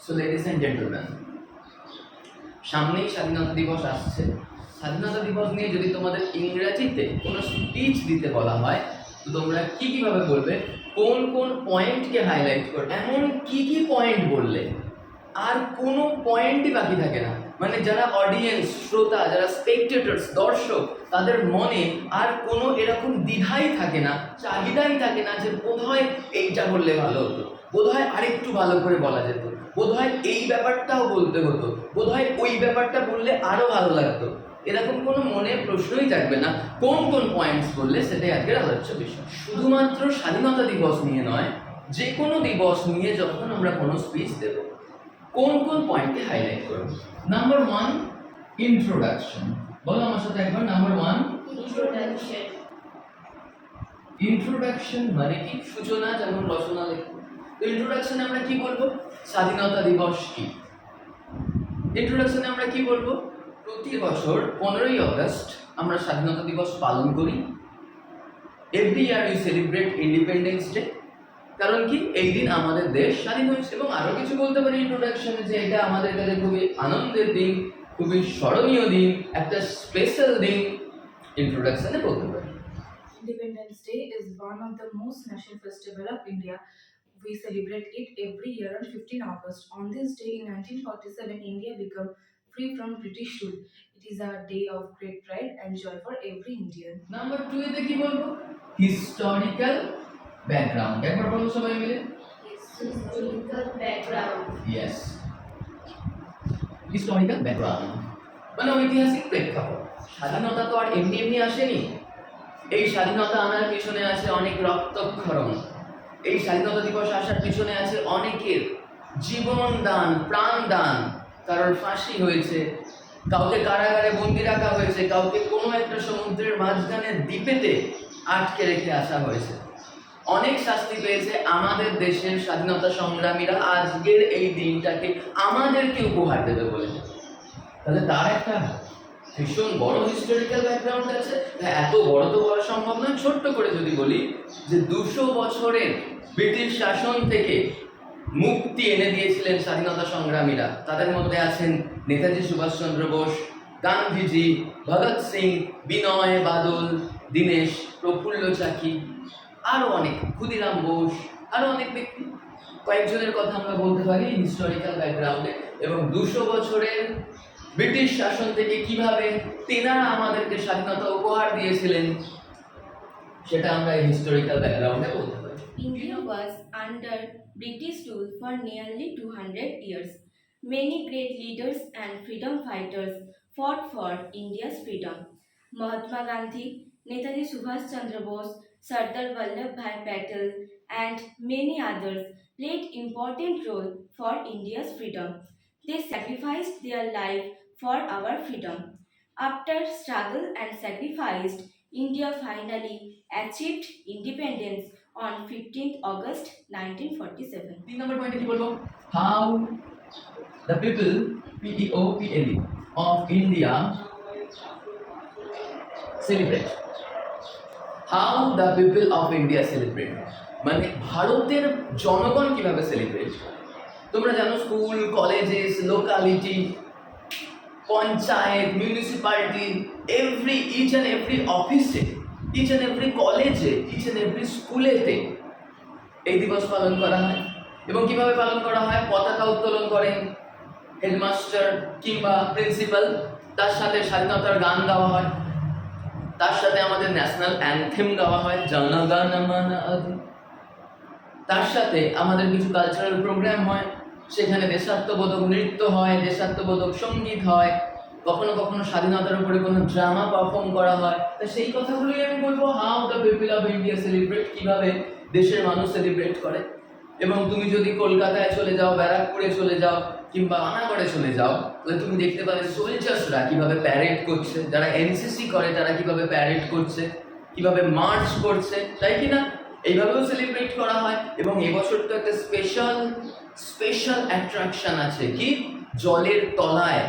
So ladies and gentleman, সামনেই স্বাধীনতা দিবস আসছে। স্বাধীনতা দিবস নিয়ে যদি তোমাদের ইংরেজিতে কোনো স্পিচ দিতে বলা হয়, তো তোমরা কীভাবে বলবে, কোন কোন পয়েন্টকে হাইলাইট করবে, এমন কি পয়েন্ট বললে আর কোনো পয়েন্টই বাকি থাকে না। মানে যারা অডিয়েন্স, শ্রোতা, যারা স্পেকটেটর্স, দর্শক, তাদের মনে আর কোনো এরকম দ্বিধাই থাকে না, চাহিদাই থাকে না যে বোধহয় এইটা বললে ভালো হতো, বোধহয় আরেকটু ভালো করে বলা যেত, বোধহয় এই ব্যাপারটাও বলতে হতো, বোধহয় ওই ব্যাপারটা বললে আরও ভালো লাগতো। এরকম কোনো মনে প্রশ্নই থাকবে না। কোন কোন পয়েন্টস বললে সেটাই আজকের আলোচ্য বিষয়। শুধুমাত্র স্বাধীনতা দিবস নিয়ে নয়, যে কোনো দিবস নিয়ে যখন আমরা কোনো স্পিচ দেব, কোন কোন পয়েন্টকে হাইলাইট করব। Number 1, introduction. বলো আমার সাথে একবার, নাম্বার 1, ইন্ট্রোডাকশন। ইন্ট্রোডাকশন মানে কি? সূচনা, যেমন রচনা লেখো। তো ইন্ট্রোডাকশনে আমরা কি বলবো? স্বাধীনতা দিবস কি? ইন্ট্রোডাকশনে আমরা কি বলবো? প্রতি বছর 15ই আগস্ট আমরা স্বাধীনতা দিবস পালন করি। Every year we celebrate independence day. কারণ কি? এই দিন আমাদের দেশ স্বাধীন হয়েছে। এবং আরও কিছু বলতে পারি ইন্ট্রোডাকশনে, যে এটা আমাদের কাছে খুবই আনন্দের দিন, খুবই স্মরণীয় দিন, একটা স্পেশাল দিন। ইন্ট্রোডাকশনে বলতে পারি। Independence Day is one of the most national festival of India. We celebrate it every year on 15 August. On this day in 1947, India became free from British rule. It is a day of great pride and joy for every Indian. Number 2 এতে কি বলবো? Historical background. একবার বলো সবাই মিলে। Historical background. Yes, historical background মানে ঐতিহাসিক প্রেক্ষাপট। স্বাধীনতা তো আর এমনি এমনি আসেনি। এই স্বাধীনতা আনার পিছনে আছে অনেক রক্তক্ষরণ। এই স্বাধীনতা দিবস আসার পিছনে আছে অনেকের জীবন দান, প্রাণ দান। কারোর ফাঁসি হয়েছে, কাউকে কারাগারে বন্দি রাখা হয়েছে, কাউকে কোনো একটা সমুদ্রের মাঝখানে দ্বীপেতে আটকে রেখে আসা হয়েছে। অনেক শাস্তি পেয়েছে আমাদের দেশের স্বাধীনতা সংগ্রামীরা আজকের এই দিনটাকে আমাদেরকে উপহার দেবে বলে। তাহলে তার একটা ভীষণ বড় হিস্টোরিক্যাল ব্যাকগ্রাউন্ড আছে। এত বড় তো বলা সম্ভব নয়, ছোট্ট করে যদি বলি যে 200 বছরের ব্রিটিশ শাসন থেকে মুক্তি এনে দিয়েছিলেন স্বাধীনতা সংগ্রামীরা। তাদের মধ্যে আছেন নেতাজি সুভাষচন্দ্র বোস, গান্ধীজি, ভগৎ সিং, বিনয় বাদল, দীনেশ, প্রফুল্ল চাকি, আরও অনেক, ক্ষুদিরাম বোস, আরও অনেক ব্যক্তি। কয়েকজনের কথা আমরা বলতে পারি হিস্টোরিক্যাল ব্যাকগ্রাউন্ডে। এবং 200 বছরের ব্রিটিশ শাসন থেকে কিভাবে তেনারা আমাদেরকে স্বাধীনতা উপহার দিয়েছিলেন, সেটা আমরা এই হিস্টোরিক্যাল ব্যাকগ্রাউন্ডে বলতে পারি। India was under British rule for nearly 200 years. Many great leaders and freedom fighters fought for India's freedom. Mahatma Gandhi, Netaji Subhash Chandra Bose, Sardar Vallabhbhai Patel, and many others played important role for India's freedom. They sacrificed their life for our freedom. After struggle and sacrifice, India finally achieved independence on 15th August 1947. 3 নম্বর পয়েন্টে কি বলবো? How the people, PEOPLE, of India celebrate. How the people of India celebrate মানে ভারতের জনগণ কিভাবে celebrate করে। তোমরা জানো school, colleges, locality, panchayat, municipality, each and every অফিসে, ইচ অ্যান্ড এভরি কলেজে, ইচ অ্যান্ড এভরি স্কুলেতে এই দিবস পালন করা হয়। এবং কিভাবে পালন করা হয়? পতাকা উত্তোলন করেন হেডমাস্টার কিংবা প্রিন্সিপাল, তার সাথে স্বাধীনতার গান গাওয়া হয়, তার সাথে আমাদের ন্যাশনাল অ্যানথেম গাওয়া হয়, জনগণ মন অধি। তার সাথে আমাদের কিছু কালচারাল প্রোগ্রাম হয়, সেখানে দেশাত্মবোধক নৃত্য হয়, দেশাত্মবোধক সঙ্গীত হয়, কখনো কখনো স্বাধীনতার উপরে কোনো ড্রামা পারফর্ম করা হয়। তা সেই কথাগুলোই আমি বলবো, how the people of India celebrate, কীভাবে দেশের মানুষ সেলিব্রেট করে। এবং তুমি যদি কলকাতায় চলে যাও, ব্যারাকপুরে চলে যাও, কিংবা আনাগড়ে চলে যাও, তাহলে তুমি দেখতে পাবে সোলজার্সরা কীভাবে প্যারেড করছে, যারা এনসিসি করে তারা কীভাবে প্যারেড করছে, কীভাবে মার্চ করছে, তাই কি না? এইভাবেও সেলিব্রেট করা হয়। এবং এবছর তো একটা স্পেশাল অ্যাট্রাকশন আছে, কি? জলের তলায়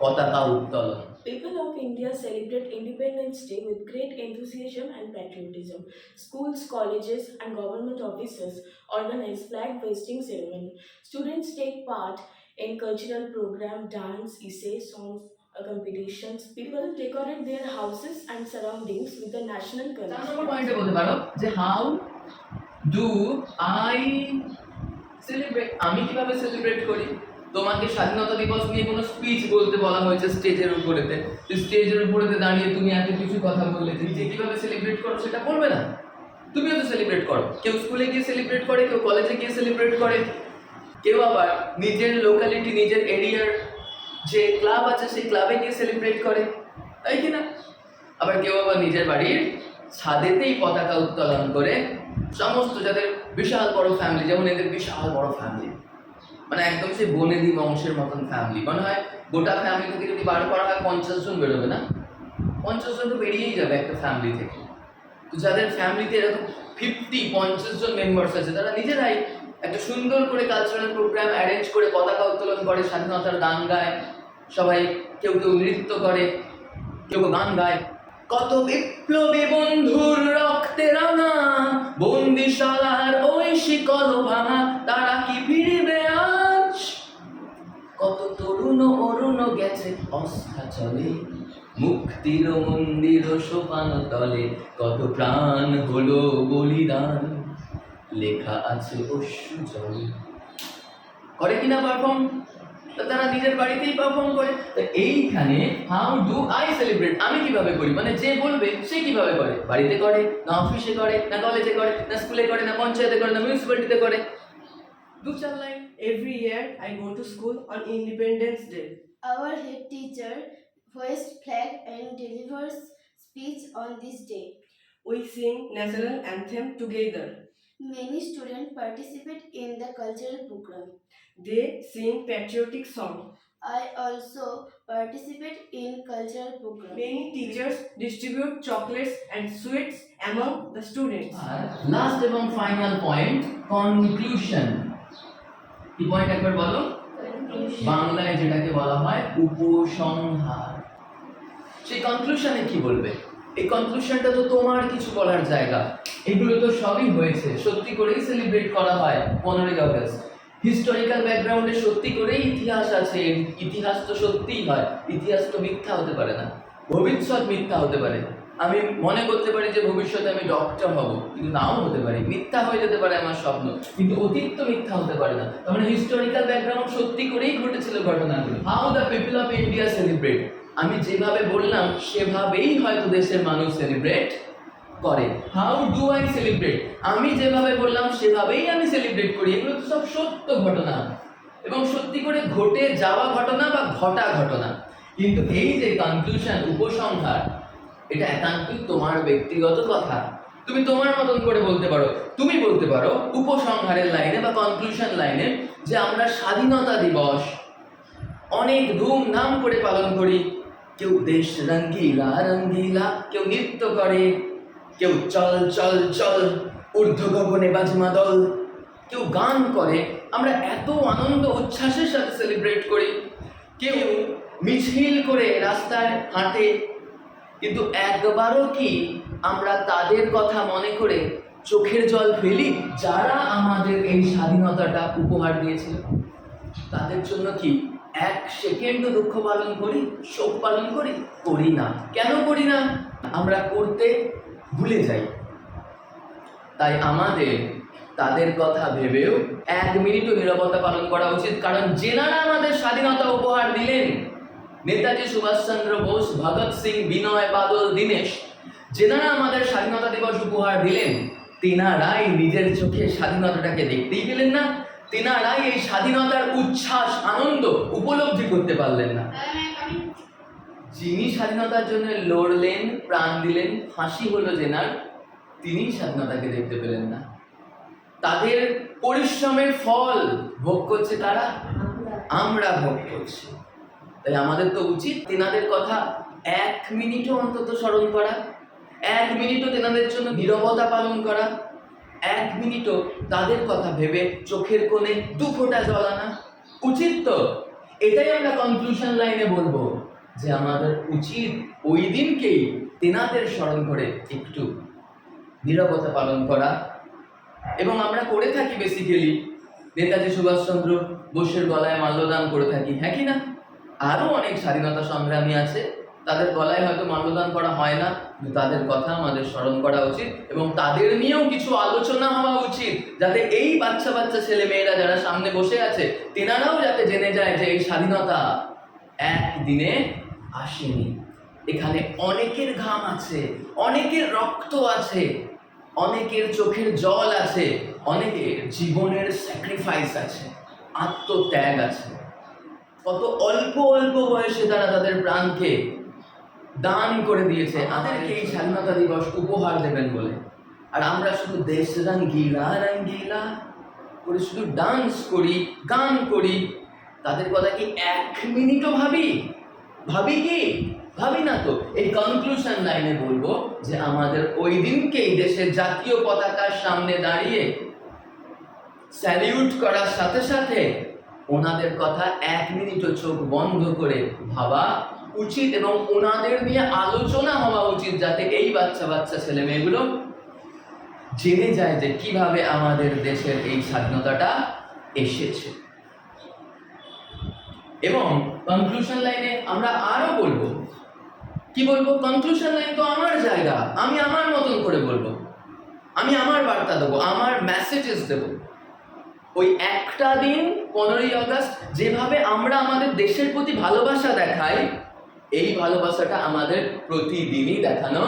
পতাকা উত্তোলন। People of India celebrate Independence Day with great enthusiasm and patriotism. Schools, colleges, and government offices organize flag hoisting ceremony. Students take part in cultural program, dance, essay, songs, competitions. People decorate their houses and surroundings with the national 4 colors. নম্বর পয়েন্টে বলতে পারো যে how do I celebrate, আমি কিভাবে celebrate করি। তোমাকে স্বাধীনতা দিবস নিয়ে কোনো স্পিচ বলতে বলা হয়েছে স্টেজের উপরেতে, স্টেজের উপরেতে দাঁড়িয়ে তুমি এত কিছু কথা বললে, তুমি যে কিভাবে সেলিব্রেট করো সেটা বলবে না। তুমিও তো সেলিব্রেট করো, কেউ স্কুলে গিয়ে সেলিব্রেট করে, কেউ কলেজে গিয়ে সেলিব্রেট করে, কেউ আবার নিজের লোকালিটি, নিজের এরিয়ার যে ক্লাব আছে সেই ক্লাবে গিয়ে সেলিব্রেট করে, তাই কি না? আবার কেউ আবার নিজের বাড়ির ছাদেতেই পতাকা উত্তোলন করে সমস্ত যাদের বিশাল বড় ফ্যামিলি, যেমন এদের বিশাল বড় ফ্যামিলি, মানে একদম সেই বনেদি বংশের মতন ফ্যামিলি, মনে হয় গোটা ফ্যামিলি থেকে যদি বার করা হয় 50 জন বেরোবে না, 50 জন তো বেরিয়েই যাবে একটা ফ্যামিলি থেকে। তো যাদের ফ্যামিলিতে এরকম 50 জন মেম্বার্স আছে, তারা নিজেরাই একটা সুন্দর করে কালচারাল প্রোগ্রাম অ্যারেঞ্জ করে পতাকা উত্তোলন করে, স্বাধীনতার গান গায়, সবাই কেউ কেউ নৃত্য করে, কেউ গান গায়। কত বিপ্লবী বন্ধুর রক্তে রাঙা বন্দিশালার ওই শিকল ভাঙা, তারা কি ফিরবে আজ? কত তরুণ অরুণ গেছে অস্তাচলে, মুক্তির মন্দির সোপান তলে, কত প্রাণ হলো বলিদান, লেখা আছে অশ্রু জলে। করে কিনা পারফর্ম? তারা নিজের বাড়িতেই পারফর্ম করে। তো এইখানে হাউ ডু আই সেলিব্রেট, আমি কিভাবে করি, মানে যে বলবে সে কিভাবে করে, বাড়িতে করে না অফিসে করে না কলেজে করে না স্কুলে করে না পঞ্চায়েতে করে না মিউনিসিপ্যালিটিতে করে। 2-4 line. Every year I go to school on Independence Day. Our head teacher hoists flag and delivers speech on this day. We sing national anthem together. Many students participate in the cultural program. They sing patriotic song. I also participate in cultural program. Many teachers distribute chocolates and sweets among the students. আর last এবং final point, conclusion. কি point একবার বলো? বাংলায় যেটাকে বলা হয় উপসংহার। সেই কনক্লুশনে কি বলবে? এই কনক্লুশনটা তো তোমার কিছু বলার জায়গা। এগুলো তো সবই হয়েছে, সত্যি করেই সেলিব্রেট করা হয় 15ই আগস্ট। হিস্টোরিক্যাল ব্যাকগ্রাউন্ডে সত্যি করেই ইতিহাস আছে, ইতিহাস তো সত্যিই হয়, ইতিহাস তো মিথ্যা হতে পারে না। ভবিষ্যৎ মিথ্যা হতে পারে, আমি মনে করতে পারি যে ভবিষ্যতে আমি ডক্টর হব, কিন্তু নাও হতে পারি, মিথ্যা হয়ে যেতে পারে আমার স্বপ্ন, কিন্তু অতীত তো মিথ্যা হতে পারে না। তার মানে হিস্টোরিক্যাল ব্যাকগ্রাউন্ড সত্যি করেই ঘটেছিল ঘটনাগুলো। How the people of India celebrate, আমি যেভাবে বললাম সেভাবেই হয়তো দেশের মানুষ সেলিব্রেট করে। হাউ ডু আই সেলিব্রেট, আমি যেভাবে বললাম সেভাবেই আমি সেলিব্রেট করি। এগুলো তো সব সত্য ঘটনা এবং সত্যি করে ঘটে যাওয়া ঘটনা বা ঘটা ঘটনা। কিন্তু এই যে কনক্লুশন, উপসংহার, এটা একান্তই তোমার ব্যক্তিগত কথা, তুমি তোমার মতন করে বলতে পারো। তুমি বলতে পারো উপসংহারের লাইনে বা কনক্লুশন লাইনে যে আমরা স্বাধীনতা দিবস অনেক ধুমধাম করে পালন করি। কেউ দেশ রঙ্গিলা রঙ্গিলা, কেউ নৃত্য করে, কেউ চল চল চল ঊর্ধ্ব গগনে বাজমা দল, কেউ গান করে। আমরা এত আনন্দ উচ্ছ্বাসের সাথে সেলিব্রেট করি। কেউ মিছিল করে রাস্তায় হাঁটে, কিন্তু একবারও কি আমরা তাদের কথা মনে করে চোখের জল ফেলি যারা আমাদের এই স্বাধীনতাটা উপহার দিয়েছিল? তাদের জন্য কি 1 সেকেন্ডও দুঃখ পালন করি, শোক পালন করি? করি না। কেন করি না? আমরা করতে ভুলে যাই। তাই আমাদের তাদের কথা ভেবেও 1 মিনিটও নীরবতা পালন করা উচিত, কারণ যেনারা আমাদের স্বাধীনতা উপহার দিলেন, নেতাজি সুভাষচন্দ্র বোস, ভগৎ সিং, বিনয় বাদল, দীনেশ, যেনারা আমাদের স্বাধীনতা দিবস উপহার দিলেন, তেনারাই নিজের চোখে স্বাধীনতাটাকে দেখতেই পেলেন না, তেনারাই এই স্বাধীনতার উচ্ছ্বাস আনন্দ উপলব্ধি করতে পারলেন না। যিনি স্বাধীনতার জন্য লড়লেন, প্রাণ দিলেন, ফাঁসি হলো যেনার, তিনি স্বাধীনতাকে দেখতে পেলেন না। তাদের পরিশ্রমের ফল ভোগ করছে কারা? আমরা ভোগ করছি। তাই আমাদের তো উচিত তেনাদের কথা 1 মিনিটও অন্তত স্মরণ করা, 1 মিনিটও তেনাদের জন্য নীরবতা পালন করা, 1 মিনিটও তাদের কথা ভেবে চোখের কোণে 2 ফোঁটা জল আনা উচিত। তো এটাই আমরা কনক্লুশন লাইনে বলবো। যে আমাদের উচিত ওই দিনকেই তেনাদের স্মরণ করে একটু নীরবতা পালন করা, এবং আমরা করে থাকি বেসিক্যালি নেতাজি সুভাষচন্দ্র বোসের গলায় মাল্যদান করে থাকি, হ্যাঁ কি না? আরও অনেক স্বাধীনতা সংগ্রামী আছে, তাদের গলায় হয়তো মাল্যদান করা হয় না, কিন্তু তাদের কথা আমাদের স্মরণ করা উচিত এবং তাদের নিয়েও কিছু আলোচনা হওয়া উচিত, যাতে এই বাচ্চা বাচ্চা ছেলে মেয়েরা যারা সামনে বসে আছে তেনারাও যাতে জেনে যায় যে এই স্বাধীনতা একদিনে আসেনি। এখানে অনেকের ঘাম আছে, অনেকের রক্ত আছে, অনেকের চোখের জল আছে, অনেকের জীবনের স্যাক্রিফাইস আছে, আত্মত্যাগ আছে। কত অল্প অল্প বয়সে তারা তাদের প্রাণকে দান করে দিয়েছে আমাদেরকে এই স্বাধীনতা দিবস উপহার দেবেন বলে। আর আমরা শুধু দেশ রঙ্গিলা রঙ্গিলা করে শুধু ডান্স করি, গান করি, তাদের কথা কি এক মিনিটও ভাবি কি? ভাবি না তো। এই কনক্লুশন লাইনে বলবো যে আমাদের ওই দিনকেই দেশের জাতীয় পতাকার সামনে দাঁড়িয়ে স্যালিউট করার সাথে সাথে ওনাদের কথা এক মিনিটও চোখ বন্ধ করে ভাবা উচিত এবং ওনাদের নিয়ে আলোচনা হওয়া উচিত, যাতে এই বাচ্চা বাচ্চা ছেলে মেয়েগুলো জেনে যায় যে কিভাবে আমাদের দেশের এই স্বাধীনতাটা এসেছে। এবং কনক্লুশন লাইনে আমরা আরো বলবো, কি বলবো? কনক্লুশন লাইন তো আমার জায়গা, আমি আমার মতন করে বলবো, আমি আমার বার্তা দেবো, আমার মেসেজেস দেবো। ওই একটা দিন 15ই আগস্ট যেভাবে আমরা আমাদের দেশের প্রতি ভালোবাসা দেখাই, এই ভালোবাসাটা আমাদের প্রতিদিনই দেখানো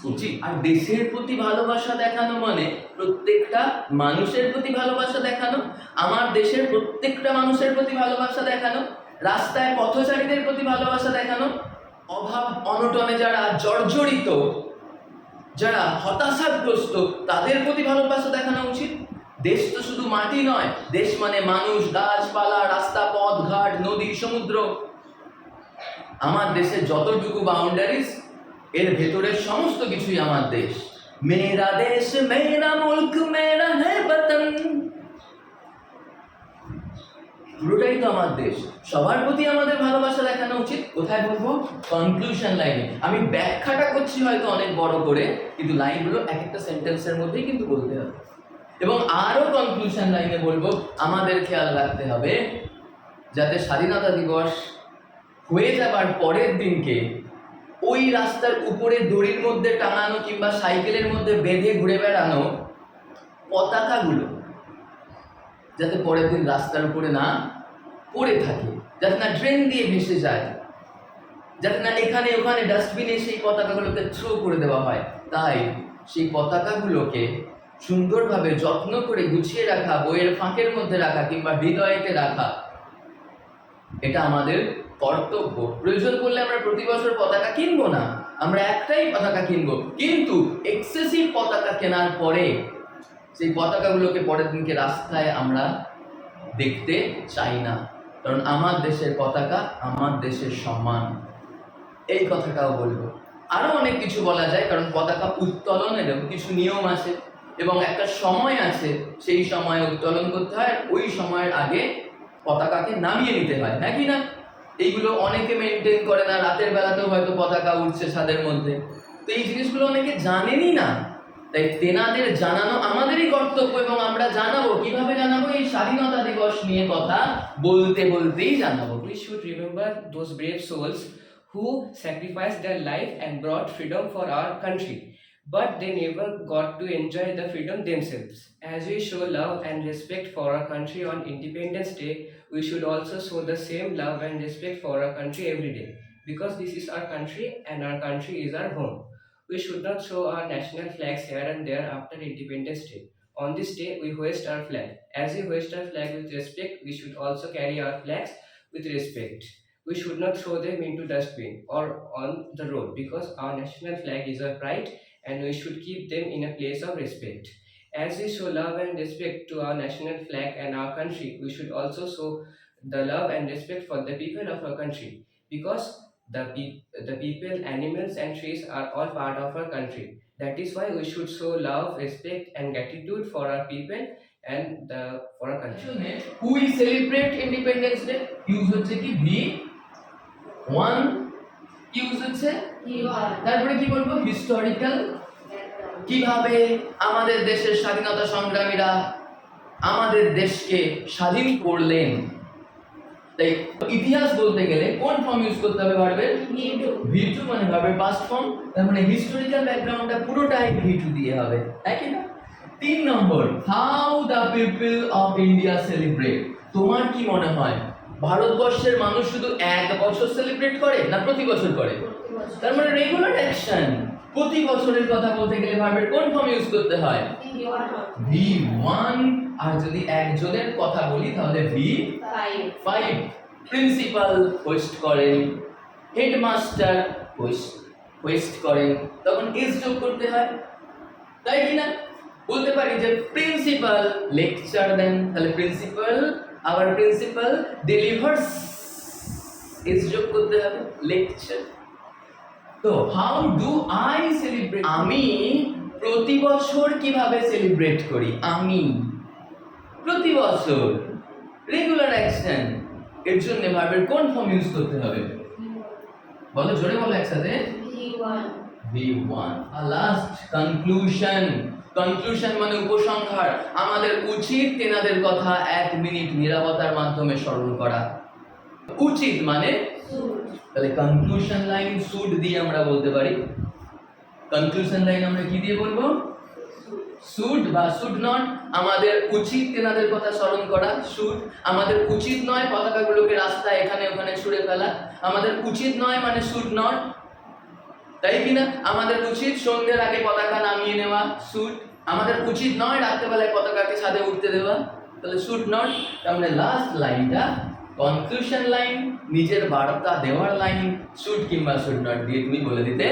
উচিত। আর দেশের প্রতি ভালোবাসা দেখানো মানে প্রত্যেকটা মানুষের প্রতি ভালোবাসা দেখানো, আমার দেশের প্রত্যেকটা মানুষের প্রতি ভালোবাসা দেখানো, রাস্তায় পথচারীদের প্রতি ভালোবাসা দেখানো, অভাব অনটনে যারা জর্জরিত, যারা হতাশাগ্রস্ত, তাদের প্রতি ভালোবাসা দেখানো উচিত। দেশ তো শুধু মাটি নয়, দেশ মানে মানুষ, গাছপালা, রাস্তা, পথ, ঘাট, নদী, সমুদ্র। আমার দেশের যতটুকু বাউন্ডারিজ, এর ভেতরের সমস্ত কিছুই আমার দেশ। মেরা দেশ মেরা মুলক মেরা হ্যায় বতন, পুরোটাই তো আমার দেশ। সবার প্রতি আমাদের ভালোবাসা দেখানো উচিত। কোথায় বলবো? কনক্লুশন লাইনে। আমি ব্যাখ্যাটা করছি হয়তো অনেক বড় করে, কিন্তু লাইনগুলো এক একটা সেন্টেন্সের মধ্যেই কিন্তু বলতে হবে। এবং আরও কনক্লুশন লাইনে বলবো, আমাদের খেয়াল রাখতে হবে যাতে স্বাধীনতা দিবস হয়ে যাবার পরের দিনকে ওই রাস্তার উপরে দড়ির মধ্যে টাঙানো কিংবা সাইকেলের মধ্যে বেঁধে ঘুরে বেড়ানো পতাকাগুলো যাতে পরের দিন রাস্তার উপরে না পড়ে থাকে, যাতে না ড্রেন দিয়ে ভেসে যায়, যাতে না এখানে ওখানে ডাস্টবিনে সেই পতাকাগুলোকে থ্রো করে দেওয়া হয়। তাই সেই পতাকাগুলোকে সুন্দরভাবে যত্ন করে গুছিয়ে রাখা, বইয়ের ফাঁকের মধ্যে রাখা কিংবা হৃদয়েতে রাখা, এটা আমাদের কর্তব্য। প্রয়োজন পড়লে আমরা প্রতি বছর পতাকা কিনবো না, আমরা একটাই পতাকা কিনবো, কিন্তু এক্সেসিভ পতাকা কেনার পরে সেই পতাকাগুলোকে পরের দিনকে রাস্তায় আমরা দেখতে চাই না। কারণ আমার দেশের পতাকা আমার দেশের সম্মান, এই কথাটাও বলবো। আরও অনেক কিছু বলা যায়, কারণ পতাকা উত্তোলনেরও কিছু নিয়ম আছে এবং একটা সময় আছে, সেই সময়ে উত্তোলন করতে হয়, ওই সময়ের আগে পতাকাকে নামিয়ে নিতে হয়, হ্যাঁ কি না? এইগুলো অনেকে মেনটেন করে না, রাতের বেলাতেও হয়তো পতাকা উঠছে ছাদের মধ্যে, তো এই জিনিসগুলো অনেকে জানেনই না। তাই তেনাদের জানানো আমাদেরই কর্তব্য এবং আমরা জানাবো। কিভাবে জানাবো? এই স্বাধীনতা দিবস নিয়ে কথা বলতে বলতেই জানাবো। We should remember those brave souls who sacrificed their life and brought freedom for our country, but they never got to enjoy the freedom themselves. As we show love and respect for our country on Independence Day, we should also show the same love and respect for our country every day, because this is our country and our country is our home. We should not show our national flags here and there after Independence Day. On this day, we hoist our flag. As we hoist our flag with respect, we should also carry our flags with respect. We should not throw them into dustbin or on the road, because our national flag is our pride and we should keep them in a place of respect. As we show love and respect to our national flag and our country, we should also show the love and respect for the people of our country, because the people, animals and trees are all part of our country. That is why we should show love, respect and gratitude for our people and for our country. We celebrate Independence Day. Use হচ্ছে কি V, 1 use হচ্ছে তারপরে কি বলবো historical কিভাবে আমাদের দেশের স্বাধীনতা সংগ্রামীরা আমাদের দেশকে স্বাধীন করলেন। তাই ইতিহাস বলতে গেলে কোন ফর্ম ইউজ করতে হবে ভার্বের ভি2 মানে ভার্বের পাস্ট ফর্ম, তার মানে হিস্টোরিক্যাল ব্যাকগ্রাউন্ডটা পুরোটাই ভি2 দিয়ে হবে, তাই কি না? 3 নম্বর how the people of India celebrate. তোমার কি মনে হয় ভারতবর্ষের মানুষ শুধু এক বছর সেলিব্রেট করে না প্রতি বছর করে? তার মানে রেগুলার অ্যাকশন। প্রতি বছরের কথা বলতে গেলে ভার্বের কোন ফর্ম ইউজ করতে হয় ভি1, আর যদি একজনের কথা বলি তাহলে ভি5। প্রিন্সিপাল হোস্ট করেন, হেডমাস্টার হোস্ট করেন, তখন ইজ যোগ করতে হয়, তাই কি না? বলতে পারি যে প্রিন্সিপাল লেকচার দেন, তাহলে প্রিন্সিপাল আবার প্রিন্সিপাল ডেলিভার্স, ইজ যোগ করতে হবে লেকচার। তো হাউ ডু আই সেলিব্রেট, আমি প্রতি বছর কিভাবে সেলিব্রেট করি? আমি প্রতি বছর রেগুলার অ্যাকশন, এর জন্য ভার্বের কোন ফর্ম ইউজ করতে হবে? বলো, জোরে বলো একসাথে। V1। আর লাস্ট কনক্লুশন। কনক্লুশন মানে উপসংহার। আমাদের উচিত তেনাদের কথা 1 মিনিট নীরবতার মাধ্যমে স্মরণ করা। উচিত মানে তাহলে কনক্লুশন লাইন শুড দিয়ে আমরা বলতে পারি। কনক্লুশন লাইন আমরা কি দিয়ে বলবো? শুড বা শুড নট। আমাদের উচিত তেনাদের কথা স্মরণ করা, শুড। আমাদের উচিত নয় পতাকাগুলোকে রাস্তায় এখানে ওখানে ছুঁড়ে ফেলা। আমাদের উচিত নয় মানে শুড নট, তাই কিনা? আমাদের উচিত সন্ধ্যের আগে পতাকা নামিয়ে নেওয়া, শুড। আমাদের উচিত নয় রাত্রেবেলায় পতাকাকে ছাদে উঠতে দেওয়া, তাহলে শুড নট। তাহলে লাস্ট লাইনটা কনক্লুশন লাইন, নিজের বার্তা দেওয়ার লাইন, শুড কিংবা শুড নট দিয়ে তুমি বলে দিতে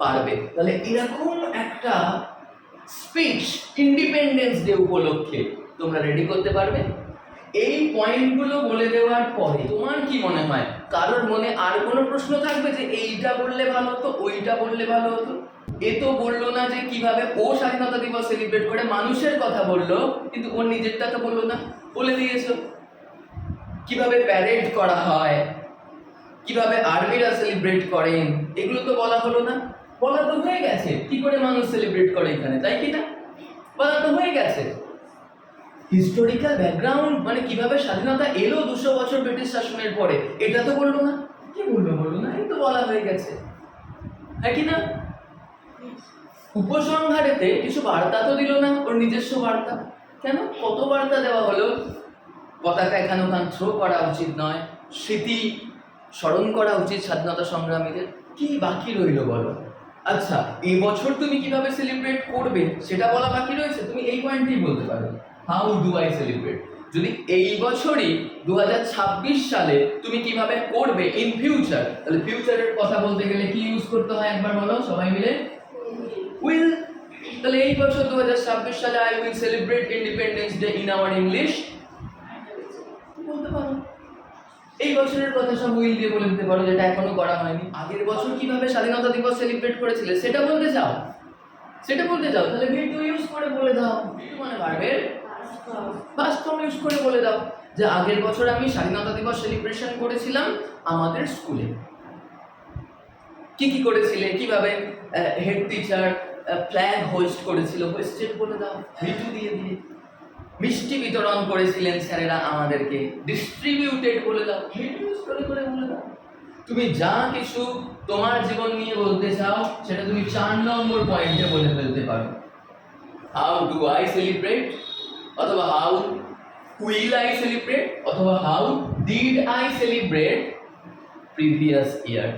পারবে। তাহলে এরকম একটা স্পিচ ইন্ডিপেন্ডেন্স ডে উপলক্ষে তোমরা রেডি করতে পারবে। এই পয়েন্টগুলো বলে দেওয়ার পরে তোমার কি মনে হয় কারোর মনে আর কোনো প্রশ্ন থাকবে যে এইটা বললে ভালো হতো, ওইটা বললে ভালো হতো? এ তো বললো না যে কিভাবে ও স্বাধীনতা দিবস সেলিব্রেট করে, মানুষের কথা বললো, কিন্তু ওর নিজেরটা তো বললো না। বলে দিয়েছো কিভাবে প্যারেড করা হয়, কিভাবে আর্মিরা সেলিব্রেট করেন, এগুলো তো বলা হলো না। বলা তো হয়ে গেছে কি করে মানুষ সেলিব্রেট করে এখানে, তাই কি না? বলা তো হয়ে গেছে। হিস্টোরিক্যাল ব্যাকগ্রাউন্ড মানে কিভাবে স্বাধীনতা এলো 200 বছর ব্রিটিশ শাসনের পরে, এটা তো বললো না। কি বললো না, এই তো বলা হয়ে গেছে, হ্যাঁ কি না? উপসংহারেতে কিছু বার্তা তো দিল না, ওর নিজস্ব বার্তা। কেন? কত বার্তা দেওয়া হলো, পতাকা এখানে ওখানে থ্রো করা উচিত নয়, স্মৃতি স্মরণ করা উচিত স্বাধীনতা সংগ্রামীদের। কি বাকি রইল বলো? আচ্ছা, এই বছর তুমি কিভাবে সেলিব্রেট করবে সেটা বলা বাকি রয়েছে। তুমি এই পয়েন্টই বলতে পারো, হাউ ডু আই সেলিব্রেট। যদি এই বছরই 2026 সালে তুমি কিভাবে করবে ইন ফিউচার, তাহলে ফিউচারের কথা বলতে গেলে কি ইউজ করতে হয় একবার বলো সবাই মিলে? উইল। তাহলে এই বছর 2026 সালে I will celebrate independence day in our English বলতে পারো। এই বছরের কথা সব উইল দিয়ে বলে দিতে পারো, যেটা এখনো করা হয়নি। আগের বছর কিভাবে স্বাধীনতা দিবস সেলিব্রেট করেছিলে সেটা বলতে চাও, তাহলে ভি2 ইউজ করে বলে দাও। মানে ভার্বের পাস্ট ফর্ম ইউজ করে বলে দাও যে আগের বছর আমি স্বাধীনতা দিবস সেলিব্রেশন করেছিলাম আমাদের স্কুলে। কি কি করেছিলে, কিভাবে হেড টিচার ফ্ল্যাগ হোস্ট করেছিল, হোস্টেড বলে দাও ভি2 দিয়ে দিয়ে। মিষ্টি বিতরণ করেছিলেন স্যারেরা আমাদেরকে, ডিস্ট্রিবিউটেড বলে দাও, ইউজ করে করে বলে দাও। তুমি যা কিছু তোমার জীবন নিয়ে বলতে চাও সেটা তুমি 4 নম্বর পয়েন্টে বলে ফেলতে পারো। হাউ ডু আই সেলিব্রেট, অথবা হাউ উইল আই সেলিব্রেট, অথবা how did I celebrate previous year.